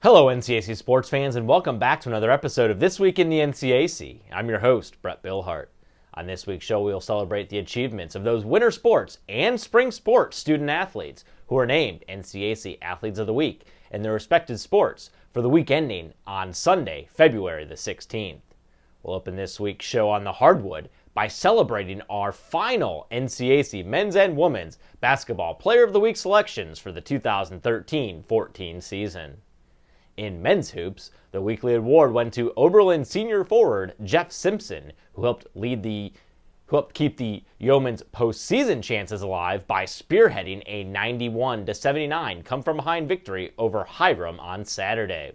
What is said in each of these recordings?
Hello, NCAC sports fans, and welcome back to another episode of This Week in the NCAC. I'm your host, Brett Billhart. On this week's show, we'll celebrate the achievements of those winter sports and spring sports student athletes who are named NCAC Athletes of the Week in their respective sports for the week ending on Sunday, February the 16th. We'll open this week's show on the hardwood by celebrating our final NCAC men's and women's basketball Player of the Week selections for the 2013-14 season. In men's hoops, the weekly award went to Oberlin senior forward Jeff Simpson, who helped keep the Yeomen's postseason chances alive by spearheading a 91-79 come-from-behind victory over Hiram on Saturday.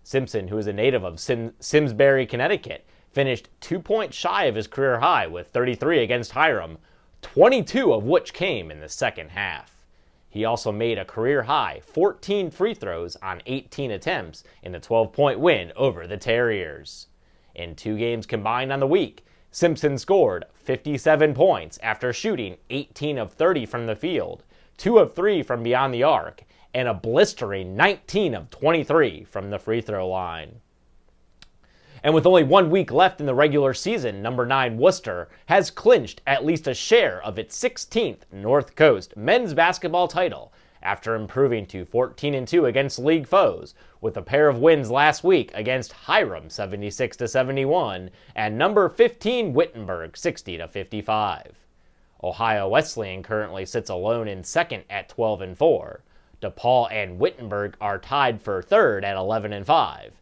Simpson, who is a native of Simsbury, Connecticut, finished 2 points shy of his career high with 33 against Hiram, 22 of which came in the second half. He also made a career-high 14 free throws on 18 attempts in the 12-point win over the Terriers. In 2 games combined on the week, Simpson scored 57 points after shooting 18 of 30 from the field, 2 of 3 from beyond the arc, and a blistering 19 of 23 from the free throw line. And with only 1 week left in the regular season, number 9 Worcester has clinched at least a share of its 16th North Coast men's basketball title after improving to 14-2 against league foes, with a pair of wins last week against Hiram 76-71 and number 15 Wittenberg 60-55. Ohio Wesleyan currently sits alone in second at 12-4. DePaul and Wittenberg are tied for third at 11-5.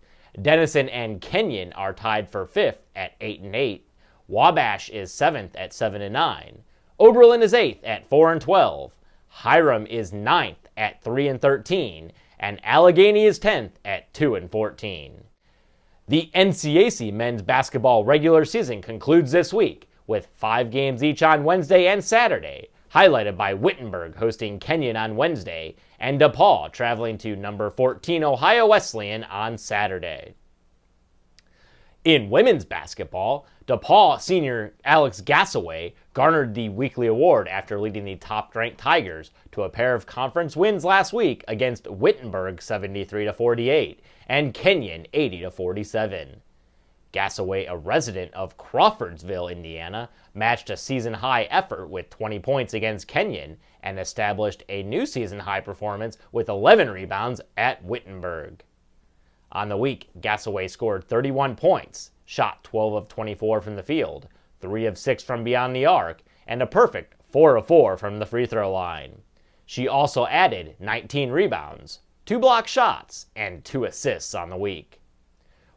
Denison and Kenyon are tied for 5th at 8-8. Wabash is 7th at 7-9. Oberlin is 8th at 4-12. Hiram is 9th at 3-13. And Allegheny is 10th at 2-14. The NCAC men's basketball regular season concludes this week with 5 games each on Wednesday and Saturday, highlighted by Wittenberg hosting Kenyon on Wednesday and DePaul traveling to number 14 Ohio Wesleyan on Saturday. In women's basketball, DePaul senior Alex Gasaway garnered the weekly award after leading the top-ranked Tigers to a pair of conference wins last week against Wittenberg 73-48 and Kenyon 80-47. Gasaway, a resident of Crawfordsville, Indiana, matched a season-high effort with 20 points against Kenyon and established a new season-high performance with 11 rebounds at Wittenberg. On the week, Gasaway scored 31 points, shot 12 of 24 from the field, 3 of 6 from beyond the arc, and a perfect 4 of 4 from the free throw line. She also added 19 rebounds, 2 block shots, and 2 assists on the week.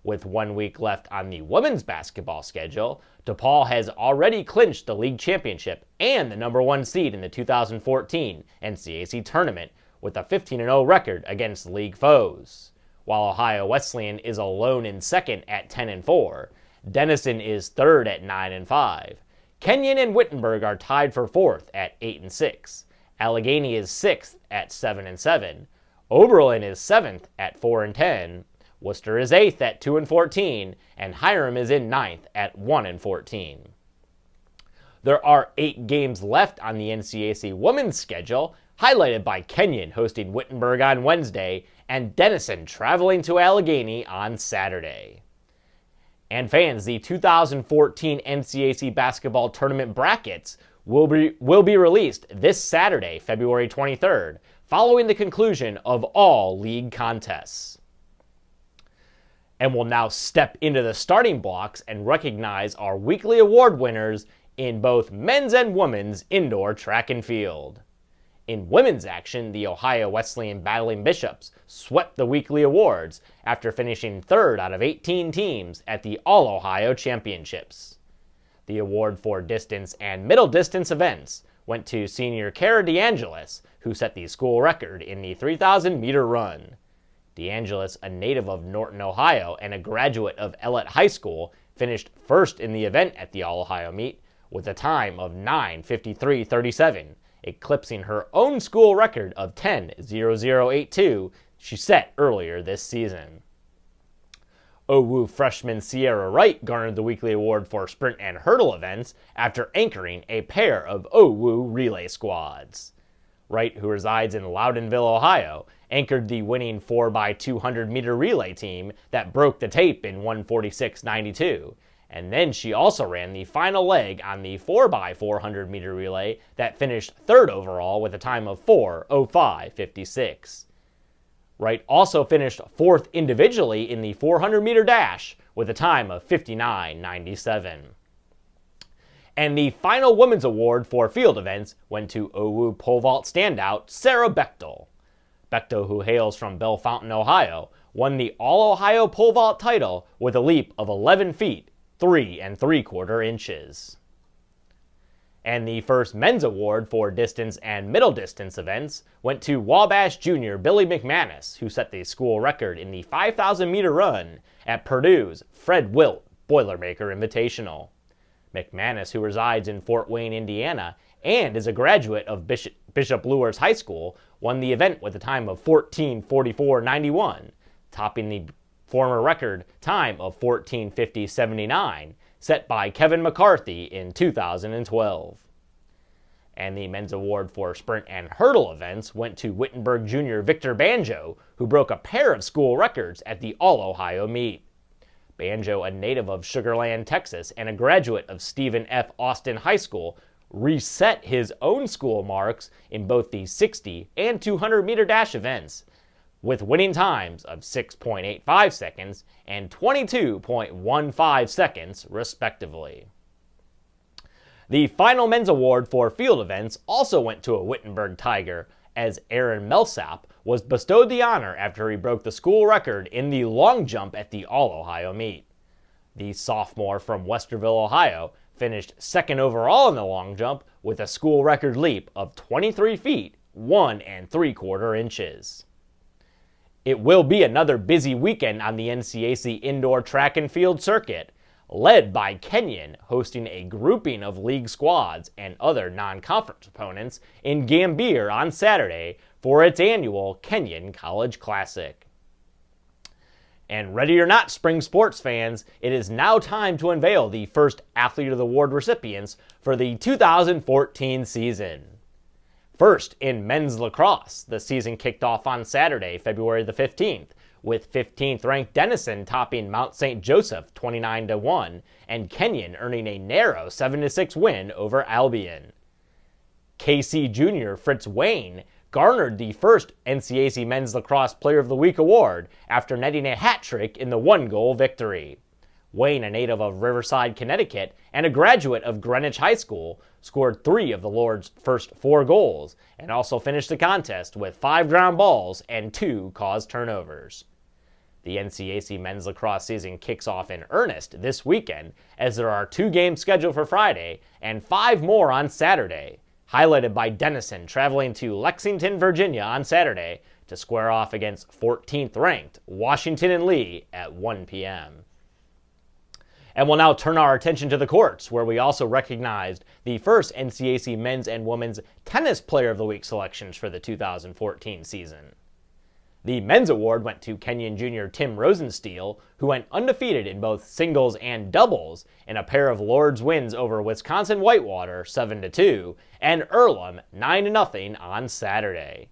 With 1 week left on the women's basketball schedule, DePaul has already clinched the league championship and the number 1 seed in the 2014 NCAC tournament with a 15-0 record against league foes. While Ohio Wesleyan is alone in second at 10-4, Denison is third at 9-5. Kenyon and Wittenberg are tied for 4th at 8-6. Allegheny is 6th at 7-7. Oberlin is 7th at 4-10. Worcester is 8th at 2-14, and Hiram is in 9th at 1-14. There are 8 games left on the NCAC women's schedule, highlighted by Kenyon hosting Wittenberg on Wednesday and Denison traveling to Allegheny on Saturday. And fans, the 2014 NCAC basketball tournament brackets will be released this Saturday, February 23rd, following the conclusion of all league contests. And we'll now step into the starting blocks and recognize our weekly award winners in both men's and women's indoor track and field. In women's action, the Ohio Wesleyan Battling Bishops swept the weekly awards after finishing 3rd out of 18 teams at the All-Ohio Championships. The award for distance and middle distance events went to senior Caren DeAngelis, who set the school record in the 3,000-meter run. DeAngelis, a native of Norton, Ohio, and a graduate of Ellett High School, finished first in the event at the All-Ohio meet with a time of 9:53:37, eclipsing her own school record of 10:00:82 she set earlier this season. OWU freshman Sierra Wright garnered the weekly award for sprint and hurdle events after anchoring a pair of OWU relay squads. Wright, who resides in Loudonville, Ohio, anchored the winning 4x200-meter relay team that broke the tape in 1:46.92. And then she also ran the final leg on the 4x400-meter relay that finished third overall with a time of 4:05.56. Wright also finished fourth individually in the 400-meter dash with a time of 59.97. And the final women's award for field events went to OWU pole vault standout Sarah Bechtel. Bechtel, who hails from Bellefontaine, Ohio, won the All-Ohio pole vault title with a leap of 11 feet, 3 3/4 inches. And the first men's award for distance and middle distance events went to Wabash Jr. Billy McManus, who set the school record in the 5,000-meter run at Purdue's Fred Wilt Boilermaker Invitational. McManus, who resides in Fort Wayne, Indiana, and is a graduate of Bishop Luers High School, won the event with a time of 14:44.91, topping the former record time of 14:50.79, set by Kevin McCarthy in 2012. And the men's award for sprint and hurdle events went to Wittenberg Jr. Victor Banjo, who broke a pair of school records at the All-Ohio meet. Banjo, a native of Sugar Land, Texas, and a graduate of Stephen F. Austin High School, reset his own school marks in both the 60 and 200-meter dash events, with winning times of 6.85 seconds and 22.15 seconds, respectively. The final men's award for field events also went to a Wittenberg Tiger, as Erin Millsap was bestowed the honor after he broke the school record in the long jump at the All-Ohio meet. The sophomore from Westerville, Ohio, finished second overall in the long jump with a school record leap of 23 feet, 1 3/4 inches. It will be another busy weekend on the NCAC indoor track and field circuit, led by Kenyon hosting a grouping of league squads and other non-conference opponents in Gambier on Saturday for its annual Kenyon College Classic. And ready or not, spring sports fans, it is now time to unveil the first Athlete of the Award recipients for the 2014 season. First, in men's lacrosse, the season kicked off on Saturday, February the 15th, with 15th-ranked Denison topping Mount St. Joseph 29-1, and Kenyon earning a narrow 7-6 win over Albion. KC Jr. Fritz Wayne garnered the first NCAC Men's Lacrosse Player of the Week award after netting a hat trick in the one-goal victory. Wayne, a native of Riverside, Connecticut, and a graduate of Greenwich High School, scored 3 of the Lord's first 4 goals, and also finished the contest with 5 ground balls and 2 caused turnovers. The NCAC men's lacrosse season kicks off in earnest this weekend, as there are 2 games scheduled for Friday and 5 more on Saturday, highlighted by Denison traveling to Lexington, Virginia on Saturday to square off against 14th-ranked Washington and Lee at 1 p.m. And we'll now turn our attention to the courts, where we also recognized the first NCAC men's and women's tennis Player of the Week selections for the 2014 season. The men's award went to Kenyon Jr. Tim Rosensteel, who went undefeated in both singles and doubles in a pair of Lord's wins over Wisconsin Whitewater 7-2 and Earlham 9-0 on Saturday.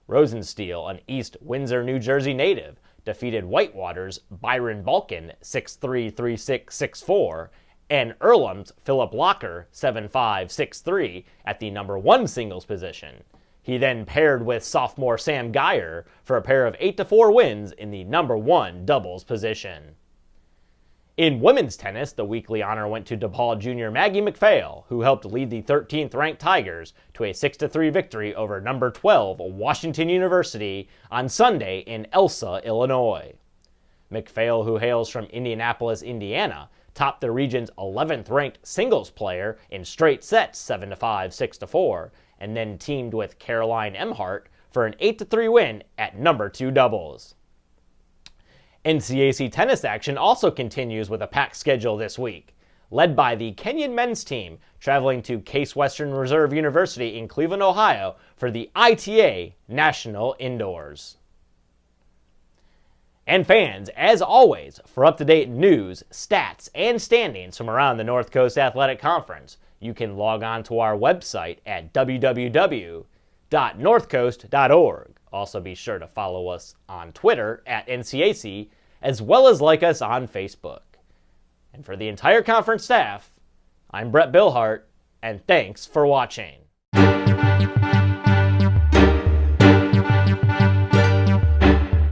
Rosensteel, an East Windsor, New Jersey native, defeated Whitewater's Byron Balkin 6-3, 3-6, 6-4, and Earlham's Philip Locker 7-5, 6-3 at the number 1 singles position. He then paired with sophomore Sam Geyer for a pair of 8-4 wins in the number 1 doubles position. In women's tennis, the weekly honor went to DePaul Jr. Maggie McPhail, who helped lead the 13th-ranked Tigers to a 6-3 victory over number 12 Washington University on Sunday in Elsa, Illinois. McPhail, who hails from Indianapolis, Indiana, topped the region's 11th-ranked singles player in straight sets 7-5, 6-4, and then teamed with Caroline Emhart for an 8-3 win at number 2 doubles. NCAC tennis action also continues with a packed schedule this week, led by the Kenyon men's team traveling to Case Western Reserve University in Cleveland, Ohio for the ITA National Indoors. And fans, as always, for up-to-date news, stats, and standings from around the North Coast Athletic Conference, you can log on to our website at www.ncacconference.com. www.northcoast.org. Also be sure to follow us on Twitter at NCAC, as well as like us on Facebook. And for the entire conference staff, I'm Brett Billhart, and thanks for watching.